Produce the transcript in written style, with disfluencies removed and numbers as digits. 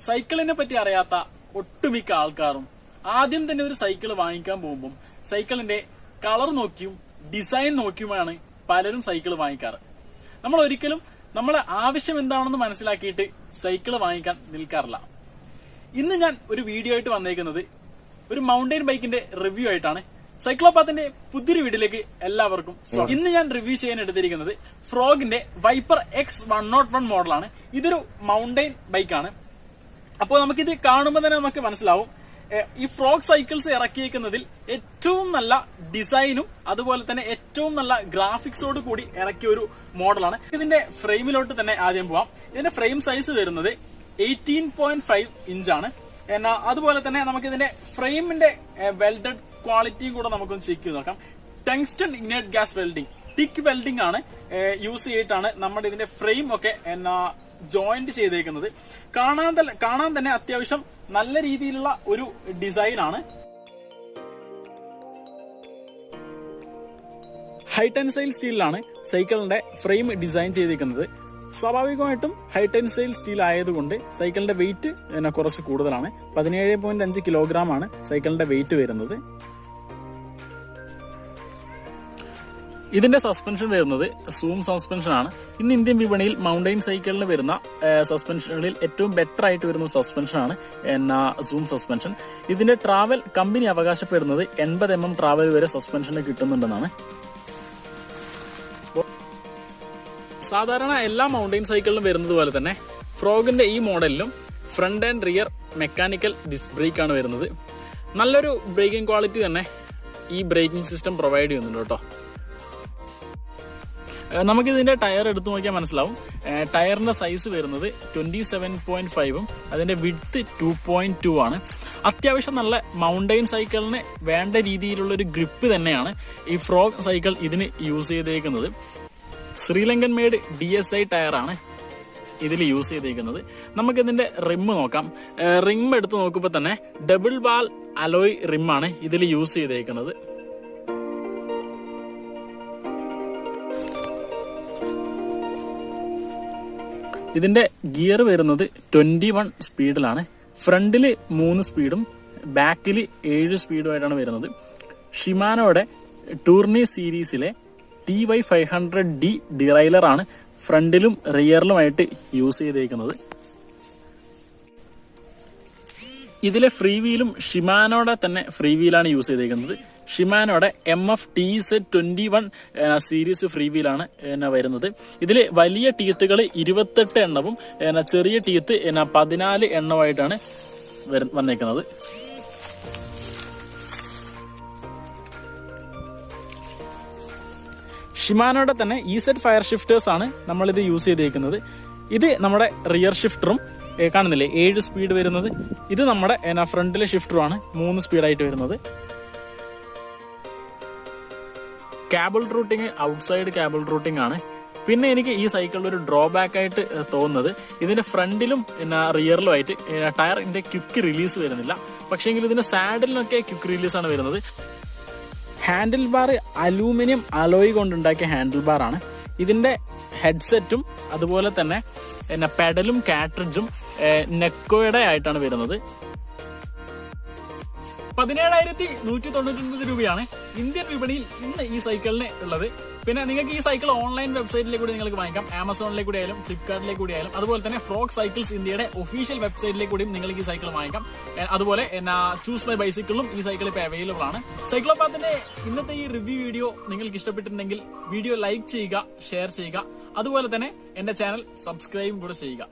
സൈക്കിളിനെ പറ്റി അറിയാത്ത ഒട്ടുമിക്ക ആൾക്കാരും ആദ്യം തന്നെ ഒരു സൈക്കിൾ വാങ്ങിക്കാൻ പോകുമ്പോൾ സൈക്കിളിന്റെ കളർ നോക്കിയും ഡിസൈൻ നോക്കിയുമാണ് പലരും സൈക്കിൾ വാങ്ങിക്കാറ്. നമ്മൾ ഒരിക്കലും നമ്മളെ ആവശ്യം എന്താണെന്ന് മനസ്സിലാക്കിയിട്ട് സൈക്കിൾ വാങ്ങിക്കാൻ നിൽക്കാറില്ല. ഇന്ന് ഞാൻ ഒരു വീഡിയോ ആയിട്ട് വന്നേക്കുന്നത് ഒരു മൗണ്ടൈൻ ബൈക്കിന്റെ റിവ്യൂ ആയിട്ടാണ്. സൈക്ലോപാത്തിന്റെ പുതിയൊരു വീഡിയോയിലേക്ക് എല്ലാവർക്കും സ്വാഗതം. ഇന്ന് ഞാൻ റിവ്യൂ ചെയ്യാൻ എടുത്തിരിക്കുന്നത് ഫ്രോഗിന്റെ വൈപ്പർ X101 മോഡലാണ്. ഇതൊരു മൗണ്ടൈൻ ബൈക്കാണ്. അപ്പോൾ നമുക്കിത് കാണുമ്പോൾ തന്നെ നമുക്ക് മനസ്സിലാവും ഈ ഫ്രോഗ് സൈക്കിൾസ് ഇറക്കിയേക്കുന്നതിൽ ഏറ്റവും നല്ല ഡിസൈനും അതുപോലെ തന്നെ ഏറ്റവും നല്ല ഗ്രാഫിക്സോട് കൂടി ഇറക്കിയ ഒരു മോഡലാണ്. ഇതിന്റെ ഫ്രെയിമിലോട്ട് തന്നെ ആദ്യം പോവാം. ഇതിന്റെ ഫ്രെയിം സൈസ് വരുന്നത് 18.5 ഇഞ്ചാണ്. എന്നാ അതുപോലെ തന്നെ നമുക്ക് ഇതിന്റെ ഫ്രെയിമിന്റെ വെൽഡഡ് ക്വാളിറ്റിയും കൂടെ നമുക്കൊന്ന് ചെക്ക് ചെയ്ത് നോക്കാം. Tungsten ignite gas welding, tick welding ആണ് യൂസ് ചെയ്തിട്ടാണ് നമ്മുടെ ഇതിന്റെ ഫ്രെയിം ഒക്കെ ജോയിന്റ് ചെയ്തേക്കുന്നത്. കാണാൻ തന്നെ അത്യാവശ്യം നല്ല രീതിയിലുള്ള ഒരു ഡിസൈൻ ആണ്. ഹൈ ടെൻസൈൽ സ്റ്റീലിലാണ് സൈക്കിളിന്റെ ഫ്രെയിം ഡിസൈൻ ചെയ്തിരിക്കുന്നത്. സ്വാഭാവികമായിട്ടും ഹൈ ടെൻസൈൽ സ്റ്റീൽ ആയതുകൊണ്ട് സൈക്കിളിന്റെ വെയിറ്റ് കുറച്ച് കൂടുതലാണ്. 17.5 കിലോഗ്രാം ആണ് സൈക്കിളിന്റെ വെയിറ്റ് വരുന്നത്. ഇതിന്റെ സസ്പെൻഷൻ വരുന്നത് സൂം സസ്പെൻഷൻ ആണ്. ഇന്ന് ഇന്ത്യൻ വിപണിയിൽ മൗണ്ടൈൻ സൈക്കിളിന് വരുന്ന സസ്പെൻഷനുകളിൽ ഏറ്റവും ബെറ്റർ ആയിട്ട് വരുന്ന സസ്പെൻഷൻ ആണ് സൂം സസ്പെൻഷൻ. ഇതിന്റെ ട്രാവൽ കമ്പനി അവകാശപ്പെടുന്നത് 80 mm ട്രാവൽ വരെ സസ്പെൻഷന് കിട്ടുന്നുണ്ടെന്നാണ്. സാധാരണ എല്ലാ മൗണ്ടൈൻ സൈക്കിളിലും വരുന്നത് പോലെ തന്നെ ഫ്രോഗിന്റെ ഈ മോഡലിലും front and rear mechanical disc brake ആണ് വരുന്നത്. നല്ലൊരു ബ്രേക്കിംഗ് ക്വാളിറ്റി തന്നെ ഈ ബ്രേക്കിംഗ് സിസ്റ്റം പ്രൊവൈഡ് ചെയ്യുന്നുണ്ട് കേട്ടോ. നമുക്കിതിന്റെ ടയർ എടുത്തു നോക്കിയാൽ മനസ്സിലാവും. ടയറിന്റെ സൈസ് വരുന്നത് 27.5 അതിന്റെ വിഡ്ത്ത് 2.2 ആണ്. അത്യാവശ്യം നല്ല മൗണ്ടൈൻ സൈക്കിളിന് വേണ്ട രീതിയിലുള്ള ഒരു ഗ്രിപ്പ് തന്നെയാണ് ഈ ഫ്രോഗ് സൈക്കിൾ ഇതിന് യൂസ് ചെയ്തേക്കുന്നത്. ശ്രീലങ്കൻ മെയ്ഡ് DSI ടയറാണ് ഇതിൽ യൂസ് ചെയ്തേക്കുന്നത്. നമുക്കിതിന്റെ റിം നോക്കാം. റിം എടുത്ത് നോക്കുമ്പോൾ തന്നെ ഡബിൾ വാൽ അലോയ് റിമ്മാണ് ഇതിൽ യൂസ് ചെയ്തേക്കുന്നത്. ഇതിന്റെ ഗിയർ വരുന്നത് 21 സ്പീഡിലാണ്. ഫ്രണ്ടില് 3 സ്പീഡും ബാക്കിൽ 7 സ്പീഡുമായിട്ടാണ് വരുന്നത്. ഷിമാനോയുടെ ടൂർണി സീരീസിലെ TY500D ഡിറൈലർ ആണ് ഫ്രണ്ടിലും റിയറിലുമായിട്ട് യൂസ് ചെയ്തേക്കുന്നത്. ഇതിലെ ഫ്രീ വീലും ഷിമാനോയുടെ തന്നെ ഫ്രീ വീലാണ് യൂസ് ചെയ്തേക്കുന്നത്. ഷിമാനോയുടെ MF TZ21 സീരീസ് ഫ്രീ വീലാണ് വരുന്നത്. ഇതിൽ വലിയ ടീത്തുകൾ 28 എണ്ണവും ചെറിയ ടീത്ത് 14 എണ്ണമായിട്ടാണ് വന്നേക്കുന്നത്. ഷിമാനോയുടെ തന്നെ EZ ഫയർ ഷിഫ്റ്റേഴ്സ് ആണ് നമ്മൾ ഇത് യൂസ് ചെയ്തേക്കുന്നത്. ഇത് നമ്മുടെ റിയർ ഷിഫ്റ്ററും കാണുന്നില്ലേ 7 സ്പീഡ് വരുന്നത്. ഇത് നമ്മുടെ ഫ്രണ്ടിലെ ഷിഫ്റ്ററുമാണ് 3 സ്പീഡായിട്ട് വരുന്നത്. Cable rooting outside cable rooting ആണ്. പിന്നെ എനിക്ക് ഈ സൈക്കിളിൽ ഒരു ഡ്രോബാക്ക് ആയിട്ട് തോന്നുന്നത് ഇതിന്റെ ഫ്രണ്ടിലും റിയറിലും ആയിട്ട് ടയറിന്റെ ക്വിക്ക് റിലീസ് വരുന്നില്ല. പക്ഷേങ്കിൽ ഇതിന്റെ സാഡിലിനൊക്കെ ക്വിക്ക് റിലീസ് ആണ് വരുന്നത്. ഹാൻഡിൽ ബാർ അലൂമിനിയം അലോയ് കൊണ്ടുണ്ടാക്കിയ ഹാൻഡിൽ ബാർ ആണ്. ഇതിന്റെ ഹെഡ്സെറ്റും അതുപോലെ തന്നെ പെഡലും കാട്രിഡ്ജും നെക്കോയുടെ ആയിട്ടാണ് വരുന്നത്. 17,199 രൂപയാണ് ഇന്ത്യൻ വിപണിയിൽ ഇന്ന് ഈ സൈക്കിളിന് ഉള്ളത്. പിന്നെ നിങ്ങൾക്ക് ഈ സൈക്കിൾ ഓൺലൈൻ വെബ്സൈറ്റിലേക്ക് കൂടി നിങ്ങൾക്ക് വാങ്ങിക്കാം. ആമസോണിലേക്ക് കൂടി ആയാലും ഫ്ലിപ്കാർട്ടിലേക്ക് കൂടി ആയാലും അതുപോലെ തന്നെ ഫ്രോഗ് സൈക്കിൾസ് ഇന്ത്യയുടെ ഒഫീഷ്യൽ വെബ്സൈറ്റിലേക്ക് കൂടിയും നിങ്ങൾക്ക് ഈ സൈക്കിൾ വാങ്ങിക്കാം. അതുപോലെ ചൂസ് മൈ ബൈസിക്കിളും ഈ സൈക്കിൾ ഇപ്പോൾ അവൈലബിൾ ആണ്. സൈക്ലോപാത്തിന്റെ ഇന്നത്തെ ഈ റിവ്യൂ വീഡിയോ നിങ്ങൾക്ക് ഇഷ്ടപ്പെട്ടിട്ടുണ്ടെങ്കിൽ വീഡിയോ ലൈക്ക് ചെയ്യുക, ഷെയർ ചെയ്യുക, അതുപോലെ തന്നെ എന്റെ ചാനൽ സബ്സ്ക്രൈബ് കൂടെ ചെയ്യുക.